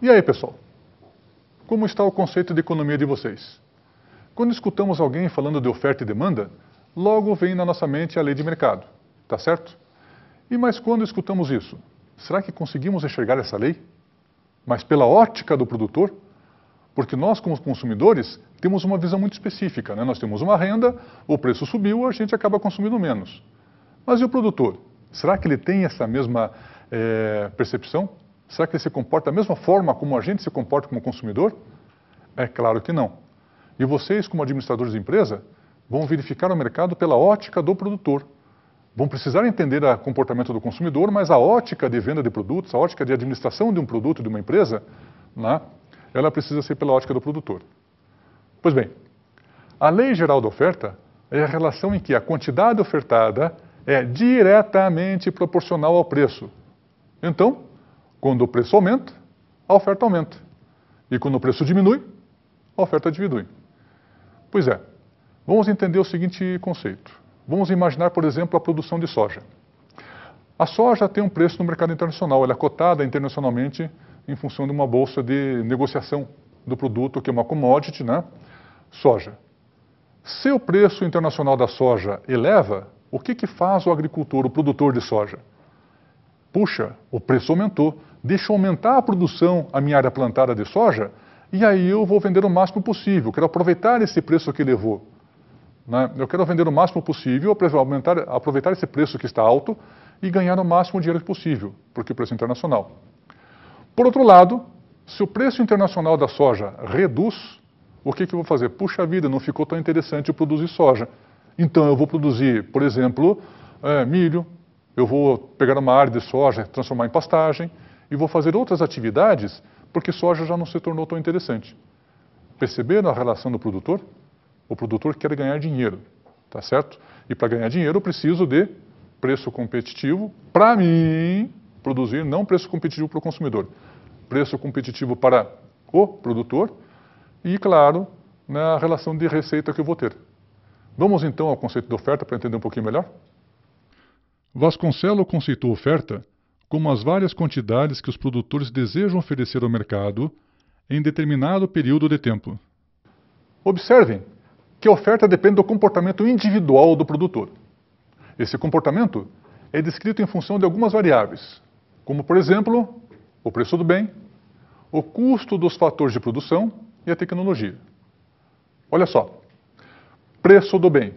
E aí, pessoal? Como está o conceito de economia de vocês? Quando escutamos alguém falando de oferta e demanda, logo vem na nossa mente a lei de mercado, tá certo? E mas quando escutamos isso, será que conseguimos enxergar essa lei? Mas pela ótica do produtor? Porque nós, como consumidores, temos uma visão muito específica, né? Nós temos uma renda, o preço subiu, a gente acaba consumindo menos. Mas e o produtor? Será que ele tem essa mesma percepção? Será que ele se comporta da mesma forma como a gente se comporta como consumidor? É claro que não. E vocês, como administradores de empresa, vão verificar o mercado pela ótica do produtor. Vão precisar entender o comportamento do consumidor, mas a ótica de venda de produtos, a ótica de administração de um produto, de uma empresa, né, ela precisa ser pela ótica do produtor. Pois bem, a lei geral da oferta é a relação em que a quantidade ofertada é diretamente proporcional ao preço. Então, quando o preço aumenta, a oferta aumenta. E quando o preço diminui, a oferta diminui. Pois é, vamos entender o seguinte conceito. Vamos imaginar, por exemplo, a produção de soja. A soja tem um preço no mercado internacional, ela é cotada internacionalmente em função de uma bolsa de negociação do produto, que é uma commodity, né? Soja. Se o preço internacional da soja eleva, o que faz o agricultor, o produtor de soja? Puxa, o preço aumentou, deixa eu aumentar a produção, a minha área plantada de soja, e aí eu vou vender o máximo possível, quero aproveitar esse preço que elevou. Né? Eu quero vender o máximo possível, aproveitar esse preço que está alto e ganhar o máximo dinheiro possível, porque o preço internacional. Por outro lado, se o preço internacional da soja reduz, o que eu vou fazer? Puxa vida, não ficou tão interessante eu produzir soja. Então eu vou produzir, por exemplo, milho, eu vou pegar uma área de soja, transformar em pastagem, e vou fazer outras atividades, porque soja já não se tornou tão interessante. Perceberam a relação do produtor? O produtor quer ganhar dinheiro, tá certo? E para ganhar dinheiro eu preciso de preço competitivo para mim produzir, não preço competitivo para o consumidor. Preço competitivo para o produtor e, claro, na relação de receita que eu vou ter. Vamos então ao conceito de oferta para entender um pouquinho melhor? Vasconcelos conceitou oferta como as várias quantidades que os produtores desejam oferecer ao mercado em determinado período de tempo. Observem que a oferta depende do comportamento individual do produtor. Esse comportamento é descrito em função de algumas variáveis, como, por exemplo, o preço do bem, o custo dos fatores de produção e a tecnologia. Olha só, preço do bem.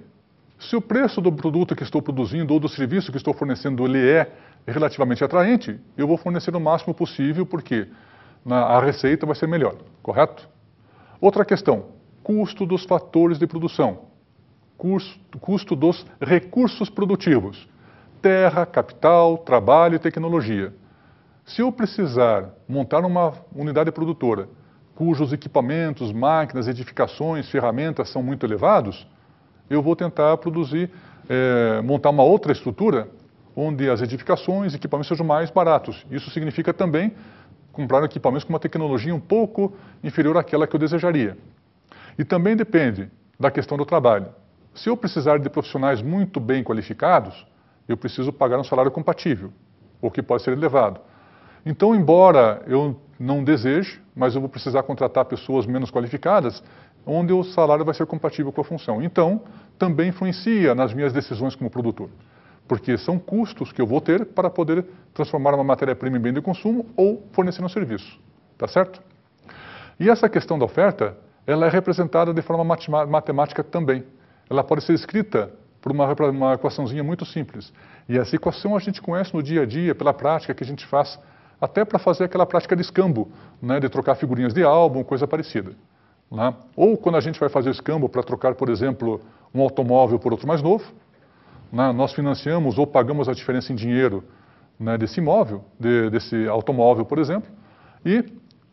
Se o preço do produto que estou produzindo ou do serviço que estou fornecendo ele é relativamente atraente, eu vou fornecer o máximo possível porque a receita vai ser melhor, correto? Outra questão, custo dos fatores de produção, custo dos recursos produtivos, terra, capital, trabalho e tecnologia. Se eu precisar montar uma unidade produtora cujos equipamentos, máquinas, edificações, ferramentas são muito elevados, eu vou tentar montar uma outra estrutura onde as edificações e equipamentos sejam mais baratos. Isso significa também comprar equipamentos com uma tecnologia um pouco inferior àquela que eu desejaria. E também depende da questão do trabalho. Se eu precisar de profissionais muito bem qualificados, eu preciso pagar um salário compatível, o que pode ser elevado. Então, embora eu não deseje, mas eu vou precisar contratar pessoas menos qualificadas, onde o salário vai ser compatível com a função. Então, também influencia nas minhas decisões como produtor, porque são custos que eu vou ter para poder transformar uma matéria-prima em bem de consumo ou fornecer um serviço, tá certo? E essa questão da oferta, ela é representada de forma matemática também. Ela pode ser escrita por uma equaçãozinha muito simples. E essa equação a gente conhece no dia a dia, pela prática que a gente faz, até para fazer aquela prática de escambo, né, de trocar figurinhas de álbum, coisa parecida. Né? Ou quando a gente vai fazer escambo para trocar, por exemplo, um automóvel por outro mais novo, né, nós financiamos ou pagamos a diferença em dinheiro, né, desse imóvel, desse automóvel, por exemplo, e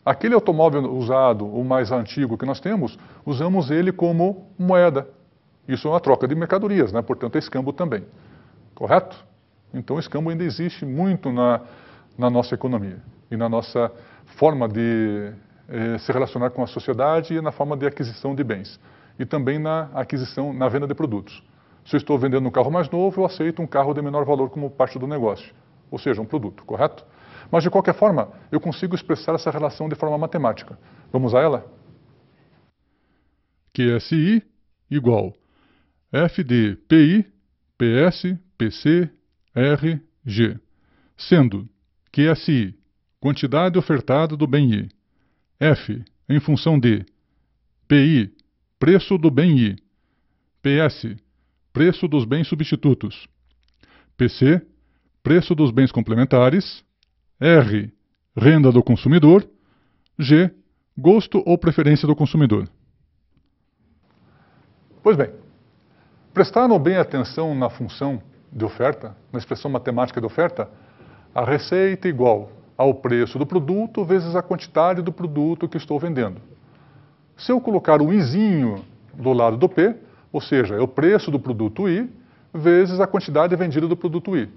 aquele automóvel usado, o mais antigo que nós temos, usamos ele como moeda. Isso é uma troca de mercadorias, né? Portanto é escambo também. Correto? Então o escambo ainda existe muito na nossa economia e na nossa forma de se relacionar com a sociedade e na forma de aquisição de bens. E também na aquisição, na venda de produtos. Se eu estou vendendo um carro mais novo, eu aceito um carro de menor valor como parte do negócio. Ou seja, um produto, correto? Mas, de qualquer forma, eu consigo expressar essa relação de forma matemática. Vamos a ela? QSI igual F de PI, PS, PC, R, G. Sendo QSI, quantidade ofertada do bem I. F, em função de PI, preço do bem I. PS, preço dos bens substitutos. PC, preço dos bens complementares. R, renda do consumidor. G, gosto ou preferência do consumidor. Pois bem, prestaram bem atenção na função de oferta, na expressão matemática de oferta? A receita igual ao preço do produto vezes a quantidade do produto que estou vendendo. Se eu colocar o Izinho do lado do P, ou seja, é o preço do produto I vezes a quantidade vendida do produto I.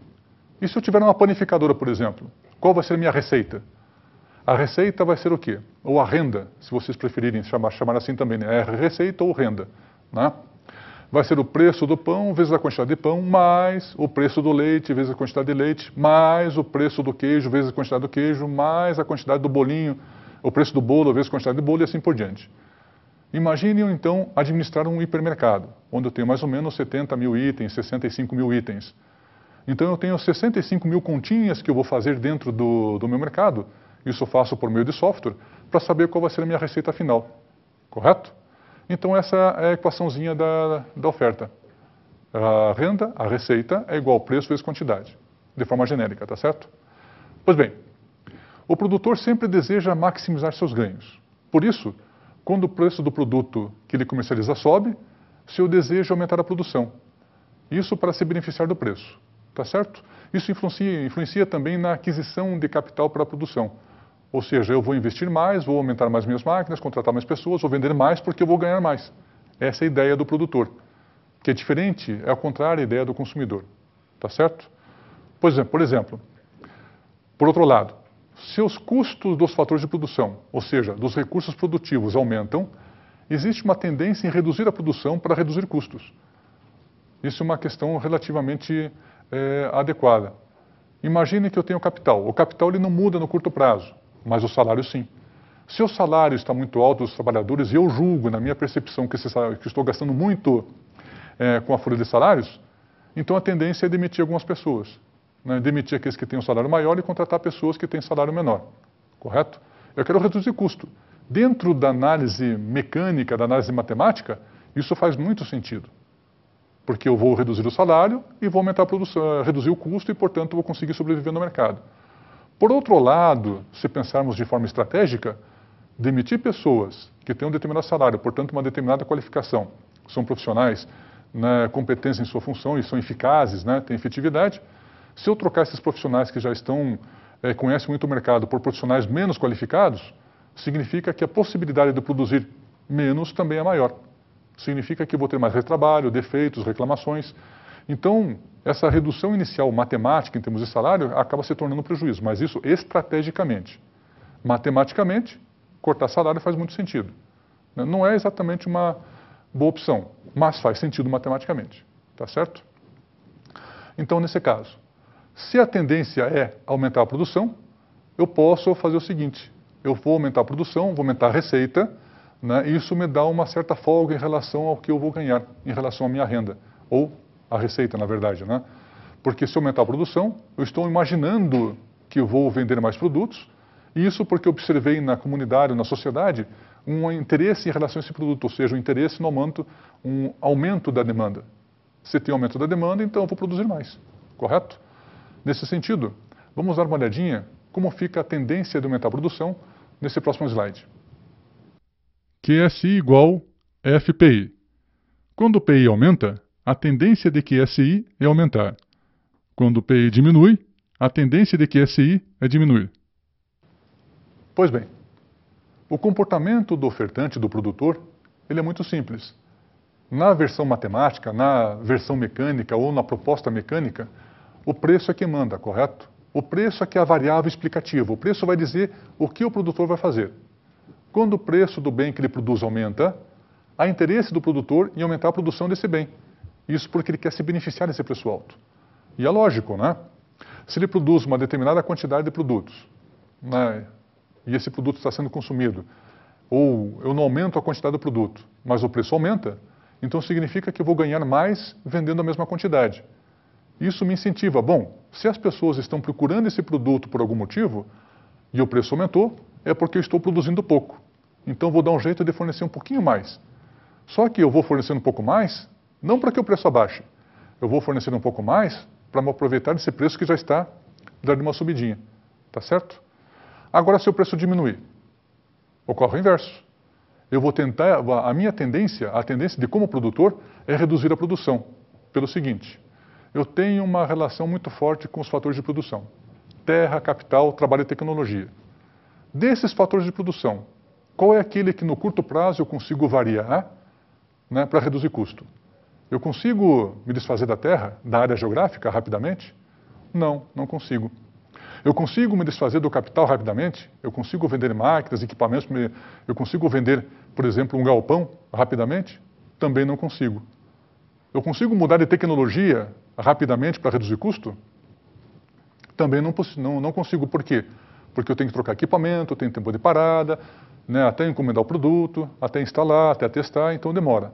E se eu tiver uma panificadora, por exemplo, qual vai ser a minha receita? A receita vai ser o quê? Ou a renda, se vocês preferirem chamar assim também, né? É receita ou renda, né? Vai ser o preço do pão vezes a quantidade de pão, mais o preço do leite vezes a quantidade de leite, mais o preço do queijo vezes a quantidade do queijo, mais a quantidade do bolinho, o preço do bolo vezes a quantidade de bolo e assim por diante. Imaginem, então, administrar um hipermercado, onde eu tenho mais ou menos 70 mil itens, 65 mil itens. Então eu tenho 65 mil continhas que eu vou fazer dentro do meu mercado, isso eu faço por meio de software, para saber qual vai ser a minha receita final, correto? Então essa é a equaçãozinha da oferta. A renda, a receita, é igual preço vezes quantidade, de forma genérica, tá certo? Pois bem, o produtor sempre deseja maximizar seus ganhos. Por isso, quando o preço do produto que ele comercializa sobe, seu desejo é aumentar a produção. Isso para se beneficiar do preço, tá certo? Isso influencia também na aquisição de capital para a produção. Ou seja, eu vou investir mais, vou aumentar mais minhas máquinas, contratar mais pessoas, vou vender mais porque eu vou ganhar mais. Essa é a ideia do produtor, que é diferente, é ao contrário, a ideia do consumidor. Tá certo? Por exemplo, por outro lado, se os custos dos fatores de produção, ou seja, dos recursos produtivos, aumentam, existe uma tendência em reduzir a produção para reduzir custos. Isso é uma questão relativamente adequada. Imagine que eu tenho capital. O capital ele não muda no curto prazo, mas o salário sim. Se o salário está muito alto dos trabalhadores e eu julgo, na minha percepção, que estou gastando muito com a folha de salários, então a tendência é demitir algumas pessoas. Né? Demitir aqueles que têm um salário maior e contratar pessoas que têm salário menor. Correto? Eu quero reduzir custo. Dentro da análise mecânica, da análise matemática, isso faz muito sentido. Porque eu vou reduzir o salário e vou aumentar a produção, reduzir o custo e, portanto, vou conseguir sobreviver no mercado. Por outro lado, se pensarmos de forma estratégica, demitir pessoas que têm um determinado salário, portanto, uma determinada qualificação, são profissionais, né, competentes em sua função e são eficazes, né, têm efetividade. Se eu trocar esses profissionais que já conhecem muito o mercado por profissionais menos qualificados, significa que a possibilidade de produzir menos também é maior. Significa que eu vou ter mais retrabalho, defeitos, reclamações. Então, essa redução inicial matemática em termos de salário acaba se tornando um prejuízo, mas isso estrategicamente. Matematicamente, cortar salário faz muito sentido. Não é exatamente uma boa opção, mas faz sentido matematicamente. Tá certo? Então, nesse caso, se a tendência é aumentar a produção, eu posso fazer o seguinte: eu vou aumentar a produção, vou aumentar a receita, né, e isso me dá uma certa folga em relação ao que eu vou ganhar, em relação à minha renda, ou a receita, na verdade, né? Porque se aumentar a produção, eu estou imaginando que eu vou vender mais produtos, e isso porque eu observei na comunidade, na sociedade, um interesse em relação a esse produto, ou seja, um interesse no aumento da demanda. Se tem aumento da demanda, então eu vou produzir mais, correto? Nesse sentido, vamos dar uma olhadinha como fica a tendência de aumentar a produção nesse próximo slide. QSI igual FPI. Quando o PI aumenta, a tendência de QSI é aumentar. Quando o PI diminui, a tendência de QSI é diminuir. Pois bem, o comportamento do ofertante, do produtor, ele é muito simples. Na versão matemática, na versão mecânica ou na proposta mecânica, o preço é que manda, correto? O preço é que é a variável explicativa. O preço vai dizer o que o produtor vai fazer. Quando o preço do bem que ele produz aumenta, há interesse do produtor em aumentar a produção desse bem. Isso porque ele quer se beneficiar desse preço alto. E é lógico, né? Se ele produz uma determinada quantidade de produtos, né, e esse produto está sendo consumido, ou eu não aumento a quantidade do produto, mas o preço aumenta, então significa que eu vou ganhar mais vendendo a mesma quantidade. Isso me incentiva. Bom, se as pessoas estão procurando esse produto por algum motivo, e o preço aumentou, é porque eu estou produzindo pouco. Então vou dar um jeito de fornecer um pouquinho mais. Só que eu vou fornecendo um pouco mais, não para que o preço abaixe. Eu vou fornecendo um pouco mais para me aproveitar desse preço que já está dando uma subidinha. Tá certo? Agora, se o preço diminuir, ocorre o inverso. Eu vou tentar, a minha tendência, a tendência de como produtor, é reduzir a produção. Pelo seguinte, eu tenho uma relação muito forte com os fatores de produção. Terra, capital, trabalho e tecnologia. Desses fatores de produção, qual é aquele que no curto prazo eu consigo variar, né, para reduzir custo? Eu consigo me desfazer da terra, da área geográfica, rapidamente? Não, não consigo. Eu consigo me desfazer do capital rapidamente? Eu consigo vender máquinas, equipamentos, eu consigo vender, por exemplo, um galpão rapidamente? Também não consigo. Eu consigo mudar de tecnologia rapidamente para reduzir custo? Também não consigo. Por quê? Porque eu tenho que trocar equipamento, eu tenho tempo de parada, né, até encomendar o produto, até instalar, até testar, então demora.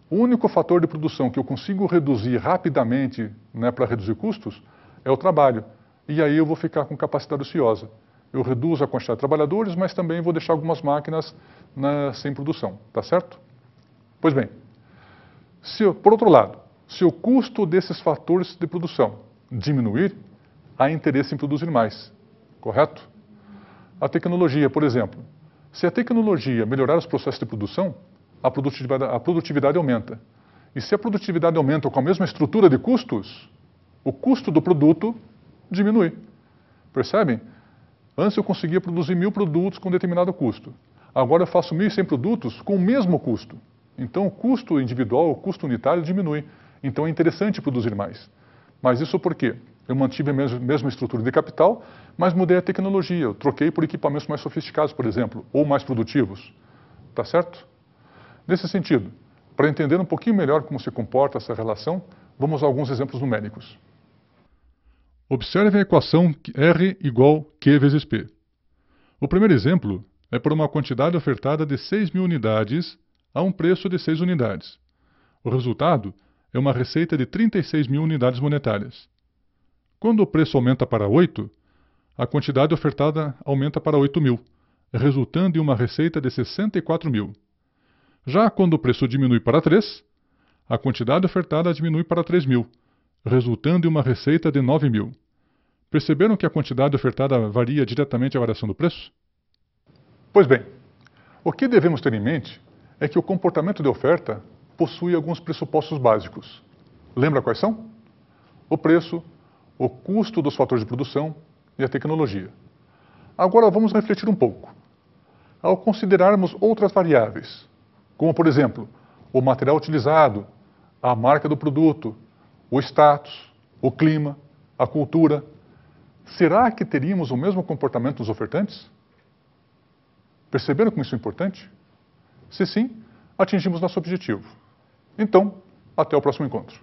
O único fator de produção que eu consigo reduzir rapidamente, né, para reduzir custos é o trabalho. E aí eu vou ficar com capacidade ociosa. Eu reduzo a quantidade de trabalhadores, mas também vou deixar algumas máquinas, né, sem produção. Tá certo? Pois bem, por outro lado, se o custo desses fatores de produção diminuir, há interesse em produzir mais. Correto? A tecnologia, por exemplo. Se a tecnologia melhorar os processos de produção, a produtividade aumenta. E se a produtividade aumenta com a mesma estrutura de custos, o custo do produto diminui. Percebem? Antes eu conseguia produzir 1000 produtos com determinado custo. Agora eu faço 1.100 produtos com o mesmo custo. Então o custo individual, o custo unitário diminui. Então é interessante produzir mais. Mas isso por quê? Eu mantive a mesma estrutura de capital, mas mudei a tecnologia. Eu troquei por equipamentos mais sofisticados, por exemplo, ou mais produtivos. Tá certo? Nesse sentido, para entender um pouquinho melhor como se comporta essa relação, vamos a alguns exemplos numéricos. Observe a equação R igual Q vezes P. O primeiro exemplo é por uma quantidade ofertada de 6.000 unidades a um preço de 6 unidades. O resultado é uma receita de 36.000 unidades monetárias. Quando o preço aumenta para 8, a quantidade ofertada aumenta para 8.000, resultando em uma receita de 64.000. Já quando o preço diminui para 3, a quantidade ofertada diminui para 3.000, resultando em uma receita de 9.000. Perceberam que a quantidade ofertada varia diretamente à variação do preço? Pois bem, o que devemos ter em mente é que o comportamento de oferta possui alguns pressupostos básicos. Lembra quais são? O preço, o custo dos fatores de produção e a tecnologia. Agora vamos refletir um pouco. Ao considerarmos outras variáveis, como por exemplo, o material utilizado, a marca do produto, o status, o clima, a cultura, será que teríamos o mesmo comportamento dos ofertantes? Perceberam como isso é importante? Se sim, atingimos nosso objetivo. Então, até o próximo encontro.